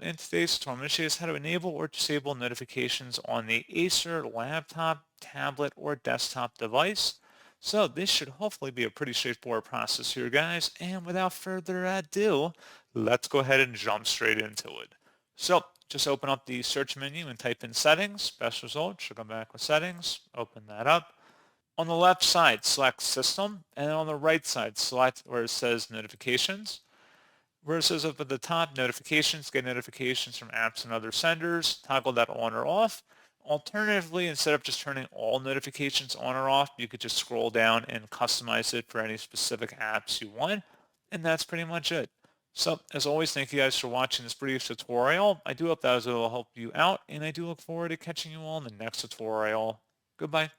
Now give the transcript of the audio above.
In today's tutorial, I'm going to show you guys how to enable or disable notifications on the Acer laptop, tablet, or desktop device. So this should hopefully be a pretty straightforward process here, guys. And without further ado, let's go ahead and jump straight into it. So just open up the search menu and type in settings. Best result should come back with settings. Open that up. On the left side, select System, and on the right side, select where it says Notifications. Where it says up at the top, Notifications, get notifications from apps and other senders, toggle that on or off. Alternatively, instead of just turning all notifications on or off, you could just scroll down and customize it for any specific apps you want, and that's pretty much it. So, as always, thank you guys for watching this brief tutorial. I do hope that will help you out, and I do look forward to catching you all in the next tutorial. Goodbye.